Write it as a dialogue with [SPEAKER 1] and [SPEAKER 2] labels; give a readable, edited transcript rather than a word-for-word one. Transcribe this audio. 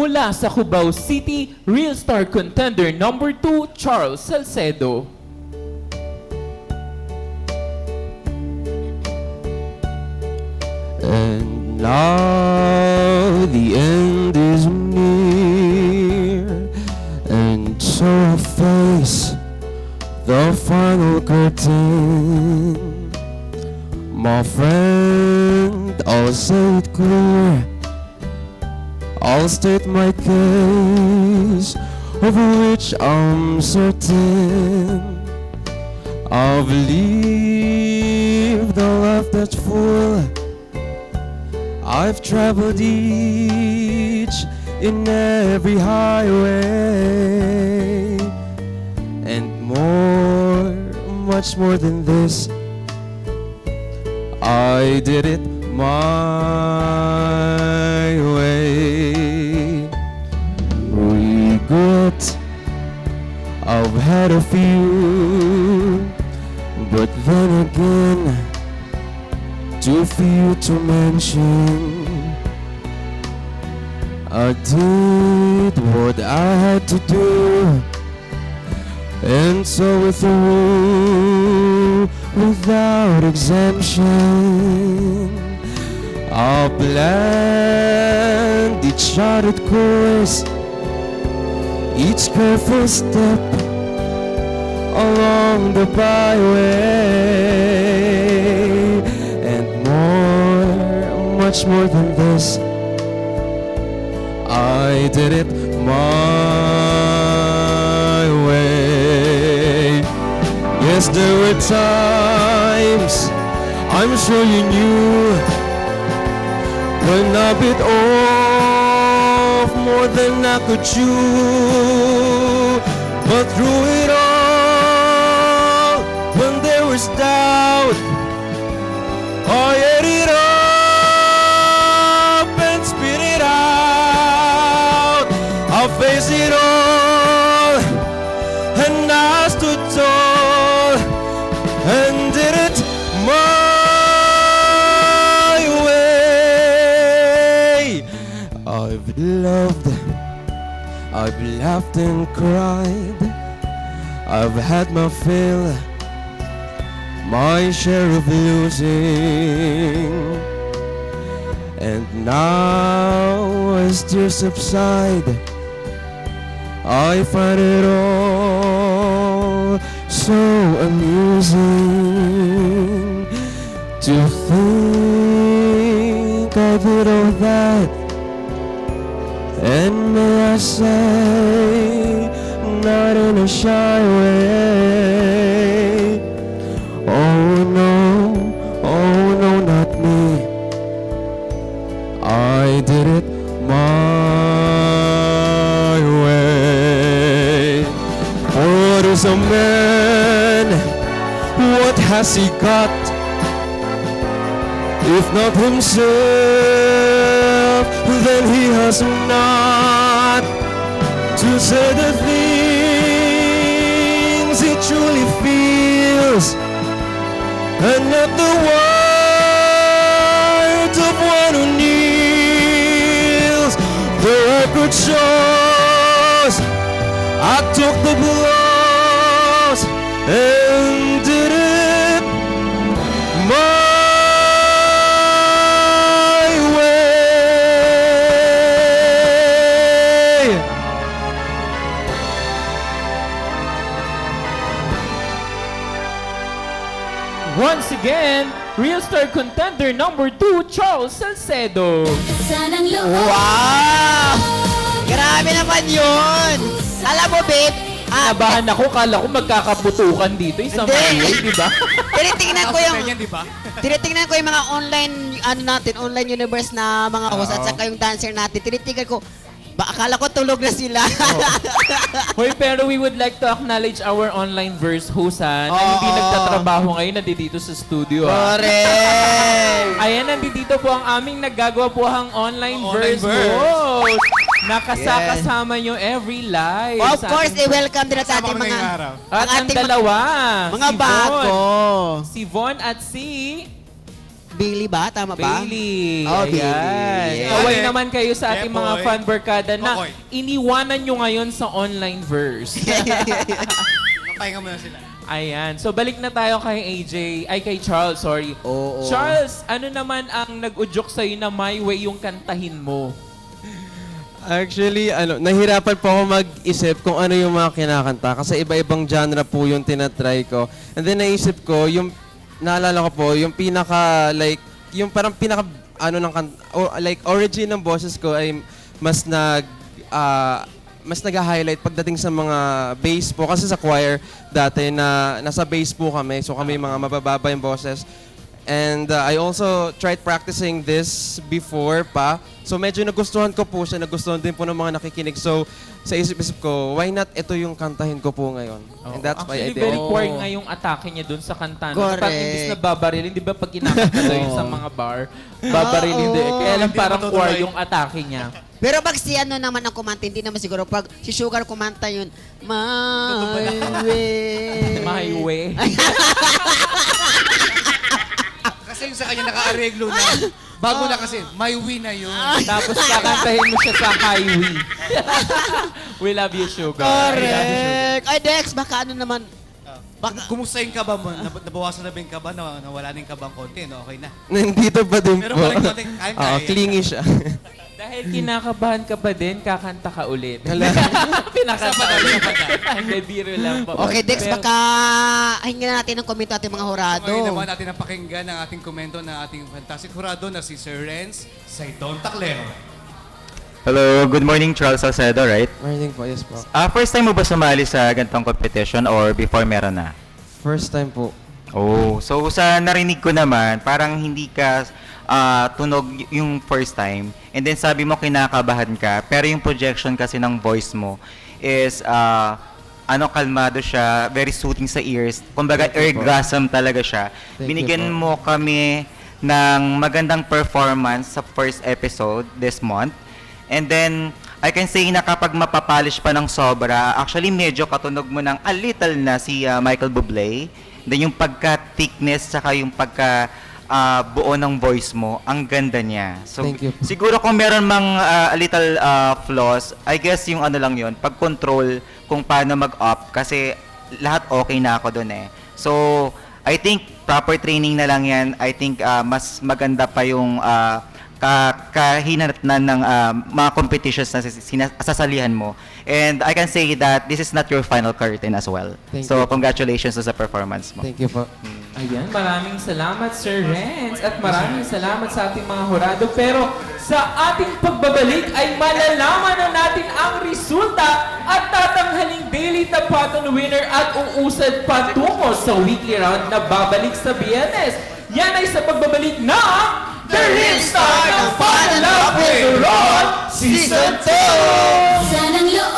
[SPEAKER 1] Mula sa Cubao City, Real Star Contender number 2, Charles Salcedo.
[SPEAKER 2] And now the end is near, and so I face the final curtain. My friend, I'll say it clear, I'll state my case, of which I'm certain. I've lived a life that's full, I've traveled each in every highway, and more, much more than this, I did it my way. Regret, I've had a few, but then again, too few to mention. I did what I had to do, and so with a rule without exemption. I'll blend each charted course, each careful step along the byway, and more, much more than this, I did it my way. Yes, there were times, I'm sure you knew, when I bit off more than I could chew. But through it all, when there was doubt, I ate it up and spit it out. I faced it all, and I stood tall and did it my way. I've loved, I've laughed and cried, I've had my fill, my share of losing, and now as tears subside, I find it all so amusing to think I did all that, and may I say, not in a shy way. Oh no, not me. I did it my way. For what is a man? What has he got? If not himself, then he has not to say the things he truly feels, and not the words of one who kneels. Though I could shows, I took the blows and did it my way.
[SPEAKER 1] Once again, Real Star Contender number 2, Charles Salcedo.
[SPEAKER 3] Sanang loob.
[SPEAKER 4] Wow! Grabe naman yun! Alam mo, babe,
[SPEAKER 1] Nabahan ako, kala ko magkakaputukan dito. Isang
[SPEAKER 4] Hindi.
[SPEAKER 1] mayo, di ba?
[SPEAKER 4] tinitingnan ko yung mga online, online universe na mga host at saka yung dancer natin. Tinitingnan ko, akala ko tulog na sila.
[SPEAKER 1] Hoy, pero we would like to acknowledge our online verse host na hindi
[SPEAKER 4] Oo.
[SPEAKER 1] nagtatrabaho ngayon, nandito sa studio.
[SPEAKER 4] Correct!
[SPEAKER 1] Ayan, nandito po ang aming naggagawa po ang online verse
[SPEAKER 4] verse.
[SPEAKER 1] host. Nakasama nyo every live.
[SPEAKER 4] Of
[SPEAKER 1] sa
[SPEAKER 4] course,
[SPEAKER 1] ating-
[SPEAKER 4] i-welcome din natin ating mga...
[SPEAKER 1] At ang
[SPEAKER 4] ating
[SPEAKER 1] dalawa,
[SPEAKER 4] mga
[SPEAKER 1] si
[SPEAKER 4] bago.
[SPEAKER 1] Von. Si Von at si...
[SPEAKER 4] Bailey ba? Tama ba?
[SPEAKER 1] Bailey.
[SPEAKER 4] Oh,
[SPEAKER 1] Ayan.
[SPEAKER 4] Bailey. Yeah.
[SPEAKER 1] Kaway naman kayo sa ating mga
[SPEAKER 2] Boy.
[SPEAKER 1] fan barkada na
[SPEAKER 2] Kokoy.
[SPEAKER 1] iniwanan nyo ngayon sa online verse.
[SPEAKER 2] Pahinga mo na sila.
[SPEAKER 1] Ayan. So, balik na tayo kay AJ. Ay, kay Charles, sorry.
[SPEAKER 4] Oo.
[SPEAKER 1] Charles, ano naman ang nag-udyok sa'yo na My Way yung kantahin mo?
[SPEAKER 2] Actually, nahirapan po ako mag-isip kung ano yung mga kinakanta kasi iba-ibang genre po yung tinatry ko. And then naisip ko, yung naalala ko po, yung pinaka like yung parang pinaka like origin ng boses ko ay mas nag-highlight pagdating sa mga bass po kasi sa choir dati na nasa bass po kami. So kami mga mabababa yung boses. And I also tried practicing this before pa. So medyo nagustuhan ko po siya, nagustuhan din po ng mga nakikinig. So sa isip-isip ko, why not ito yung kantahin ko po ngayon? And that's why I
[SPEAKER 1] Actually,
[SPEAKER 2] did
[SPEAKER 1] very
[SPEAKER 2] it.
[SPEAKER 1] poor nga yung atake niya dun sa kanta. No?
[SPEAKER 4] Correct.
[SPEAKER 1] Pag imbis na babarilin, di ba pag kinakanta daw yun sa mga bar, babarilin din. Kaya lang
[SPEAKER 2] Hindi
[SPEAKER 1] parang
[SPEAKER 2] matutuloy.
[SPEAKER 1] poor yung atake niya.
[SPEAKER 4] Pero pag si ano naman ang kumanta, hindi naman siguro. Pag si Sugar kumanta yun, My way.
[SPEAKER 1] My way.
[SPEAKER 3] Kasi yung sa kanya naka-areglo na. Bago na kasi, may win na yun.
[SPEAKER 1] Tapos kakantahin mo siya sa highway. We love you, Sugar.
[SPEAKER 4] Correct. Ay, Dex, baka ano naman. Baka,
[SPEAKER 3] Kumusta yung kaba mo? Nabawasan na ba yung kaba? Nawala na yung kabang konti, no? Okay na.
[SPEAKER 2] Nandito pa din
[SPEAKER 3] Pero
[SPEAKER 2] po.
[SPEAKER 3] parang konti, kaya-kaya.
[SPEAKER 2] Clingy siya.
[SPEAKER 1] Dahil kinakabahan ka pa din, kakanta ka ulit.
[SPEAKER 2] Hala.
[SPEAKER 1] Pinakanta ulit. Hindi, biro lang po.
[SPEAKER 4] okay, Dex,
[SPEAKER 1] Pero-
[SPEAKER 4] baka hinggan natin ng komento ating mga hurado.
[SPEAKER 3] Ngayon naman natin ang pakinggan ng ating komento ng ating fantastic hurado na si Sir Renz Saidon Taclero.
[SPEAKER 5] Hello, good morning, Charles Salcedo, right?
[SPEAKER 2] Morning po, yes po.
[SPEAKER 5] First time mo ba sumali sa ganitong competition or before meron na?
[SPEAKER 2] First time po.
[SPEAKER 5] Oh, so sa narinig ko naman, parang hindi ka tunog yung first time. And then sabi mo kinakabahan ka, pero yung projection kasi ng voice mo is kalmado siya, very soothing sa ears. Kumbaga,
[SPEAKER 2] Thank you po.
[SPEAKER 5] orgasm talaga siya.
[SPEAKER 2] Thank you
[SPEAKER 5] Binigyan
[SPEAKER 2] po.
[SPEAKER 5] mo kami ng magandang performance sa first episode this month. And then, I can say na kapag mapapolish pa ng sobra, actually medyo katunog mo ng a little na si Michael Bublé. Then yung pagka-thickness, saka yung buo ng voice mo, ang ganda niya. So,
[SPEAKER 2] Thank you.
[SPEAKER 5] siguro kung meron mang a little flaws, I guess yung ano lang yun, pag-control kung paano mag-up, kasi lahat okay na ako dun eh. So, I think proper training na lang yan. I think mas maganda pa yung kahinatnan ng mga competitions na sasalihan mo. And I can say that this is not your final curtain as well.
[SPEAKER 2] Thank
[SPEAKER 5] So,
[SPEAKER 2] you.
[SPEAKER 5] congratulations sa performance mo.
[SPEAKER 2] Thank you po.
[SPEAKER 1] Ayan, maraming salamat Sir Renz at maraming salamat sa ating mga hurado. Pero sa ating pagbabalik ay malalaman na natin ang resulta at tatanghaling daily tapaton winner at uusad patungo sa weekly round na babalik sa Biyernes. Yan ay sa pagbabalik na The Real Star ng Final Love with Ron Season 2!
[SPEAKER 6] Sanang loob